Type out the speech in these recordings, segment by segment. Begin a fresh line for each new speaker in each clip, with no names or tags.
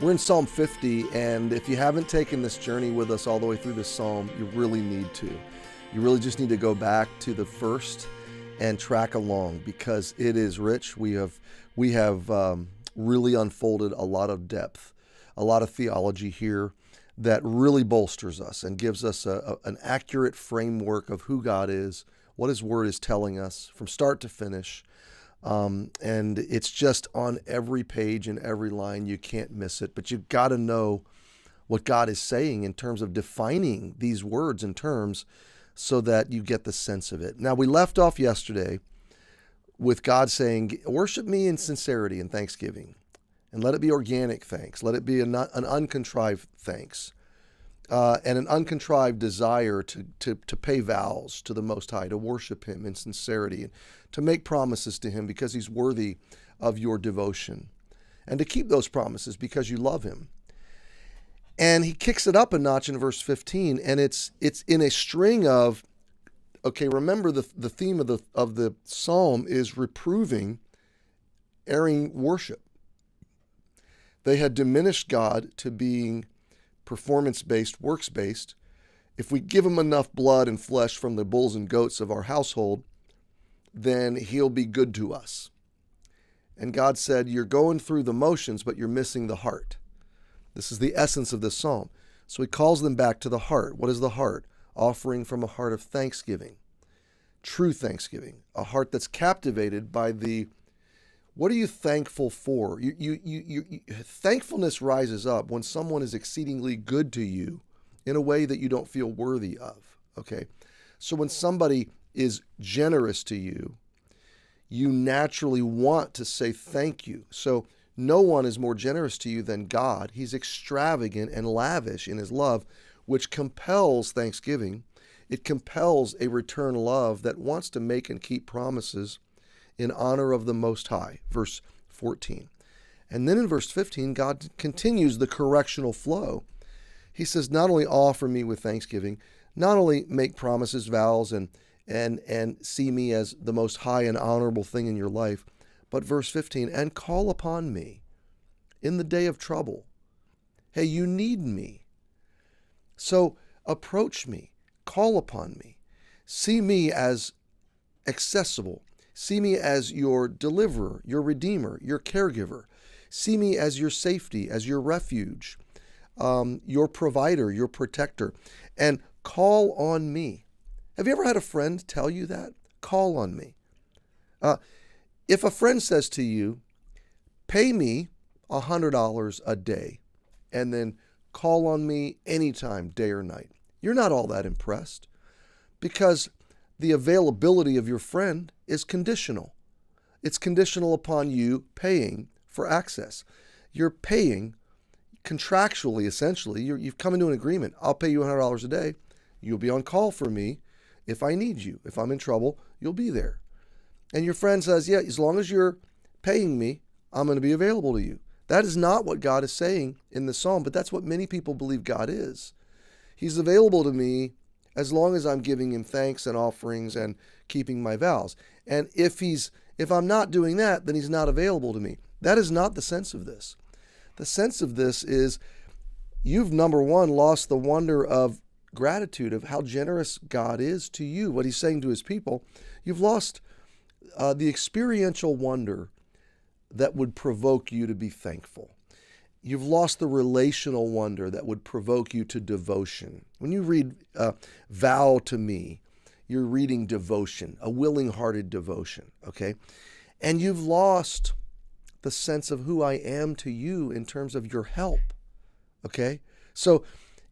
We're in Psalm 50, and if you haven't taken this journey with us all the way through this psalm, you really need to. You really just need to go back to the first and track along, because it is rich. We have really unfolded a lot of depth, a lot of theology here that really bolsters us and gives us an accurate framework of who God is, what His Word is telling us from start to finish. And it's just on every page and every line. You can't miss it. But you've got to know what God is saying in terms of defining these words and terms so that you get the sense of it. Now, we left off yesterday with God saying, worship me in sincerity and thanksgiving, and let it be organic thanks. Let it be an uncontrived thanks, and an uncontrived desire to pay vows to the Most High, to worship Him in sincerity, and to make promises to Him because He's worthy of your devotion, and to keep those promises because you love Him. And He kicks it up a notch in verse 15, and it's in a string of, okay, remember the theme of the psalm is reproving erring worship. They had diminished God to being performance-based, works-based. If we give Him enough blood and flesh from the bulls and goats of our household, then He'll be good to us. And God said, you're going through the motions, but you're missing the heart. This is the essence of this psalm. So He calls them back to the heart. What is the heart? Offering from a heart of thanksgiving, true thanksgiving, a heart that's captivated by what are you thankful for? Thankfulness rises up when someone is exceedingly good to you in a way that you don't feel worthy of, okay? So when somebody is generous to you, you naturally want to say thank you. So no one is more generous to you than God. He's extravagant and lavish in His love, which compels thanksgiving. It compels a return love that wants to make and keep promises in honor of the Most High, verse 14. And then in verse 15, God continues the correctional flow. He says, not only offer me with thanksgiving, not only make promises, vows, and see me as the most high and honorable thing in your life, but verse 15, and call upon me in the day of trouble. Hey, you need me. So approach me, call upon me, see me as accessible. See me as your deliverer, your redeemer, your caregiver. See me as your safety, as your refuge, your provider, your protector, and call on me. Have you ever had a friend tell you that? Call on me. If a friend says to you, pay me $100 a day, and then call on me anytime, day or night, you're not all that impressed, because the availability of your friend is conditional. It's conditional upon you paying for access. You're paying contractually, essentially. You've come into an agreement. I'll pay you $100 a day. You'll be on call for me if I need you. If I'm in trouble, you'll be there. And your friend says, yeah, as long as you're paying me, I'm going to be available to you. That is not what God is saying in the psalm, but that's what many people believe God is. He's available to me as long as I'm giving Him thanks and offerings and keeping my vows. And if I'm not doing that, then He's not available to me. That is not the sense of this. The sense of this is you've, number one, lost the wonder of gratitude of how generous God is to you, what He's saying to His people. You've lost the experiential wonder that would provoke you to be thankful. You've lost the relational wonder that would provoke you to devotion. When you read vow to me, you're reading devotion, a willing-hearted devotion, okay? And you've lost the sense of who I am to you in terms of your help, okay? So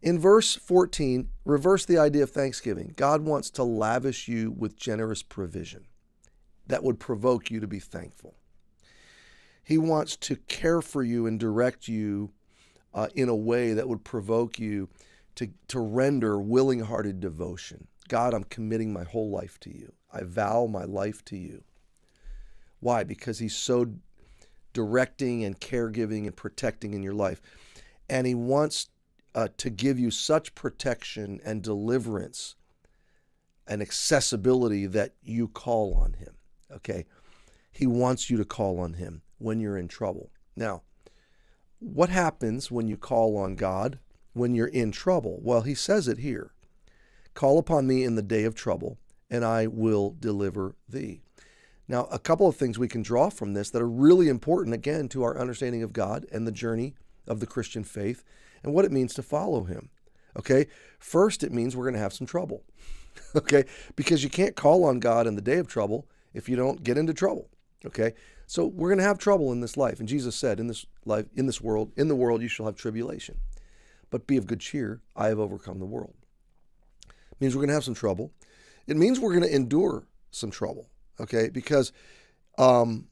in verse 14, reverse the idea of thanksgiving. God wants to lavish you with generous provision that would provoke you to be thankful. He wants to care for you and direct you in a way that would provoke you to render willing-hearted devotion. God, I'm committing my whole life to you. I vow my life to you. Why? Because He's so directing and caregiving and protecting in your life. And He wants to give you such protection and deliverance and accessibility that you call on Him, okay? He wants you to call on Him when you're in trouble. Now, what happens when you call on God when you're in trouble? Well, he says it here. Call upon me in the day of trouble, and I will deliver thee. Now, a couple of things we can draw from this that are really important, again, to our understanding of God and the journey of the Christian faith and what it means to follow him. Okay? First, it means we're going to have some trouble. Okay? Because you can't call on God in the day of trouble if you don't get into trouble. Okay? So we're going to have trouble in this life. And Jesus said, in this life, in the world you shall have tribulation. But be of good cheer, I have overcome the world. It means we're going to have some trouble. It means we're going to endure some trouble. Okay? Because God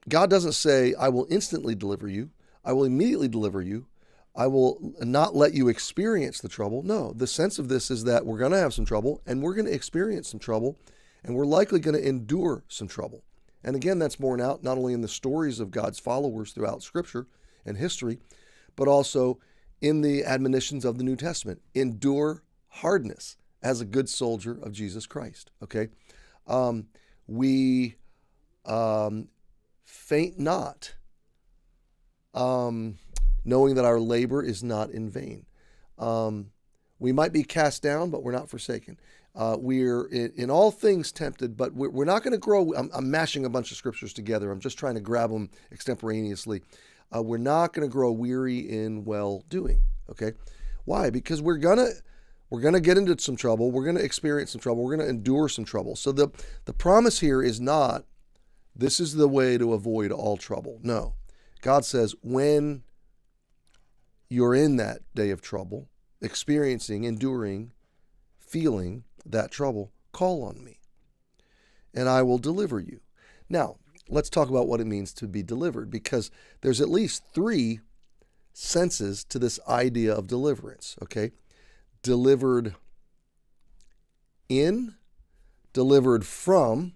doesn't say, I will instantly deliver you. I will immediately deliver you. I will not let you experience the trouble. No, the sense of this is that we're going to have some trouble, and we're going to experience some trouble, and we're likely going to endure some trouble. And again, that's borne out not only in the stories of God's followers throughout Scripture and history, but also in the admonitions of the New Testament. Endure hardness as a good soldier of Jesus Christ. Okay? We faint not, knowing that our labor is not in vain. We might be cast down, but we're not forsaken. We're in all things tempted, but we're not going to grow. I'm mashing a bunch of scriptures together. I'm just trying to grab them extemporaneously. We're not going to grow weary in well-doing. Okay? Why? Because we're gonna get into some trouble. We're gonna experience some trouble. We're gonna endure some trouble. So the promise here is not, this is the way to avoid all trouble. No. God says, when you're in that day of trouble, experiencing, enduring, feeling that trouble, call on me, and I will deliver you. Now, let's talk about what it means to be delivered, because there's at least three senses to this idea of deliverance, okay? Delivered in, delivered from,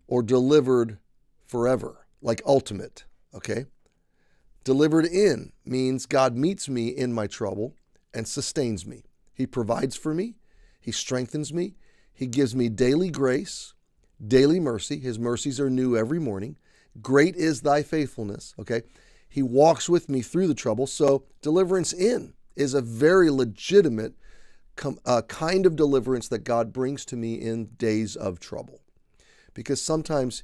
or delivered forever, like ultimate, okay? Delivered in means God meets me in my trouble and sustains me. He provides for me. He strengthens me. He gives me daily grace, daily mercy. His mercies are new every morning. Great is thy faithfulness, okay? He walks with me through the trouble. So deliverance in is a very legitimate kind of deliverance that God brings to me in days of trouble. Because sometimes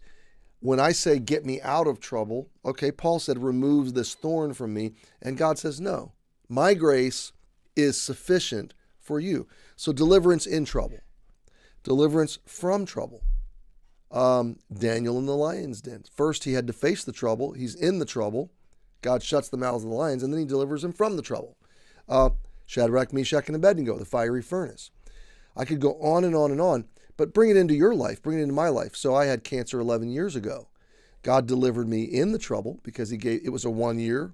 when I say, get me out of trouble, okay, Paul said, remove this thorn from me. And God says, no, my grace is sufficient for you. So deliverance in trouble, deliverance from trouble. Daniel in the lion's den. First, he had to face the trouble. He's in the trouble. God shuts the mouths of the lions, and then he delivers him from the trouble. Shadrach, Meshach, and Abednego, the fiery furnace. I could go on and on and on, but bring it into your life, bring it into my life. So I had cancer 11 years ago. God delivered me in the trouble because it was a 1-year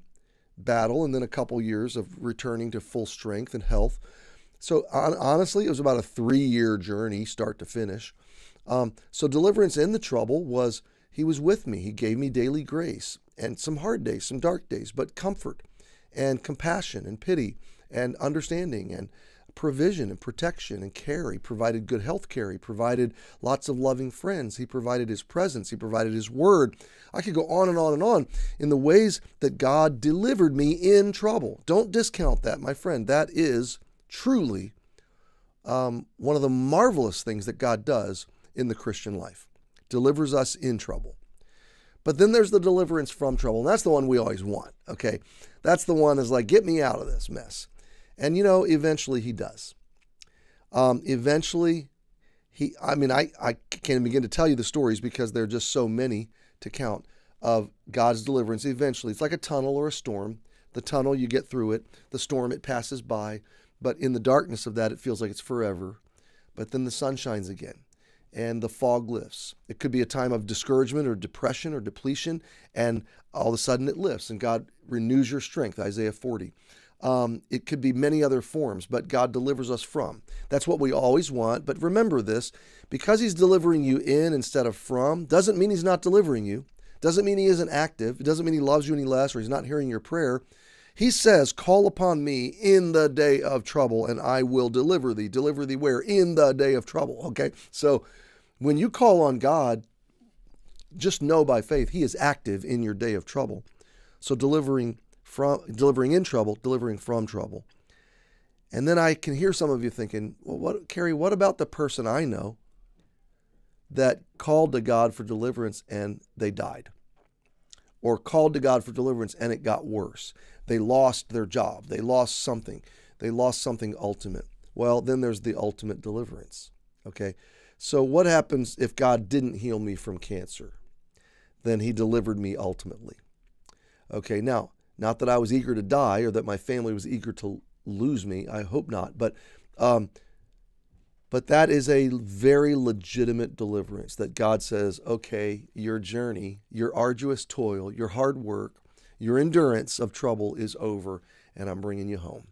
battle and then a couple years of returning to full strength and health. So honestly, it was about a 3-year journey, start to finish. So deliverance in the trouble was, he was with me. He gave me daily grace and some hard days, some dark days, but comfort and compassion and pity and understanding and provision and protection and care. He provided good health care. He provided lots of loving friends. He provided his presence. He provided his word. I could go on and on and on in the ways that God delivered me in trouble. Don't discount that, my friend. That is truly one of the marvelous things that God does in the Christian life. Delivers us in trouble. But then there's the deliverance from trouble. And that's the one we always want, okay? That's the one that's like, get me out of this mess. And, eventually he does. Eventually, I can't begin to tell you the stories because there are just so many to count of God's deliverance. Eventually, it's like a tunnel or a storm. The tunnel, you get through it. The storm, it passes by. But in the darkness of that, it feels like it's forever. But then the sun shines again and the fog lifts. It could be a time of discouragement or depression or depletion, and all of a sudden it lifts and God renews your strength, Isaiah 40. It could be many other forms, but God delivers us from. That's what we always want. But remember this, because he's delivering you in instead of from, doesn't mean he's not delivering you. Doesn't mean he isn't active. It doesn't mean he loves you any less or he's not hearing your prayer. He says, call upon me in the day of trouble and I will deliver thee. Deliver thee where? In the day of trouble. Okay. So when you call on God, just know by faith, he is active in your day of trouble. So delivering in trouble, delivering from trouble. And then I can hear some of you thinking, well, Cary, what about the person I know that called to God for deliverance and they died? Or called to God for deliverance and it got worse. They lost their job. They lost something. They lost something ultimate. Well, then there's the ultimate deliverance. Okay? So what happens if God didn't heal me from cancer? Then he delivered me ultimately. Okay, now, not that I was eager to die or that my family was eager to lose me. I hope not. But that is a very legitimate deliverance that God says, okay, your journey, your arduous toil, your hard work, your endurance of trouble is over, and I'm bringing you home.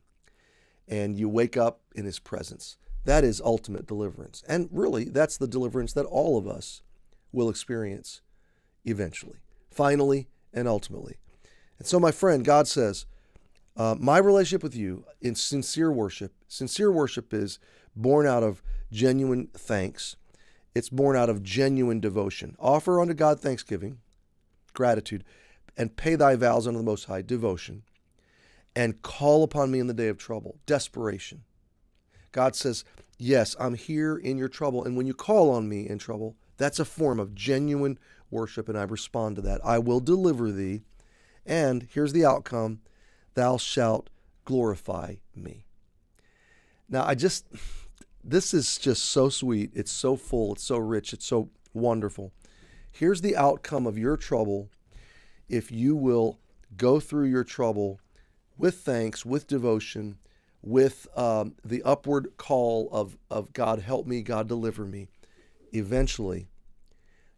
And you wake up in his presence. That is ultimate deliverance. And really, that's the deliverance that all of us will experience eventually, finally, and ultimately. And so, my friend, God says, my relationship with you in sincere worship is born out of genuine thanks. It's born out of genuine devotion. Offer unto God thanksgiving, gratitude, and pay thy vows unto the Most High, devotion, and call upon me in the day of trouble, desperation. God says, yes, I'm here in your trouble. And when you call on me in trouble, that's a form of genuine worship, and I respond to that. I will deliver thee, and here's the outcome, thou shalt glorify me. Now, this is just so sweet. It's so full. It's so rich. It's so wonderful. Here's the outcome of your trouble if you will go through your trouble with thanks, with devotion, with the upward call of God, help me, God, deliver me. Eventually,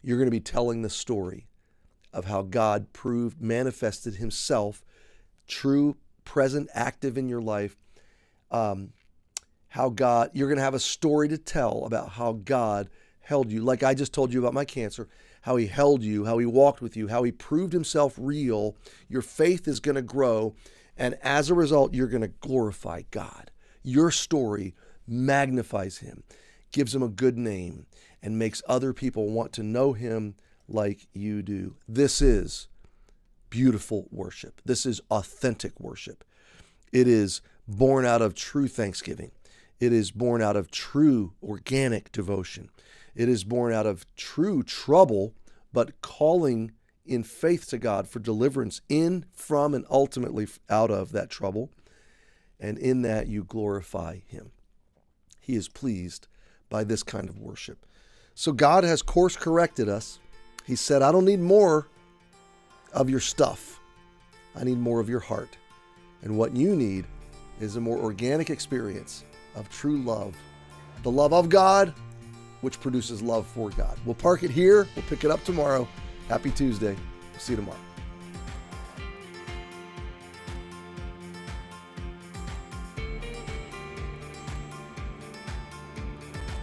you're going to be telling the story of how God manifested himself, true, present, active in your life. You're going to have a story to tell about how God held you. Like I just told you about my cancer, how he held you, how he walked with you, how he proved himself real. Your faith is going to grow. And as a result, you're going to glorify God. Your story magnifies him, gives him a good name, and makes other people want to know him like you do. This is beautiful worship. This is authentic worship. It is born out of true thanksgiving. It is born out of true organic devotion. It is born out of true trouble, but calling in faith to God for deliverance in, from, and ultimately out of that trouble. And in that you glorify him. He is pleased by this kind of worship. So God has course corrected us. He said, I don't need more of your stuff. I need more of your heart. And what you need is a more organic experience of true love. The love of God, which produces love for God. We'll park it here. We'll pick it up tomorrow. Happy Tuesday. See you tomorrow.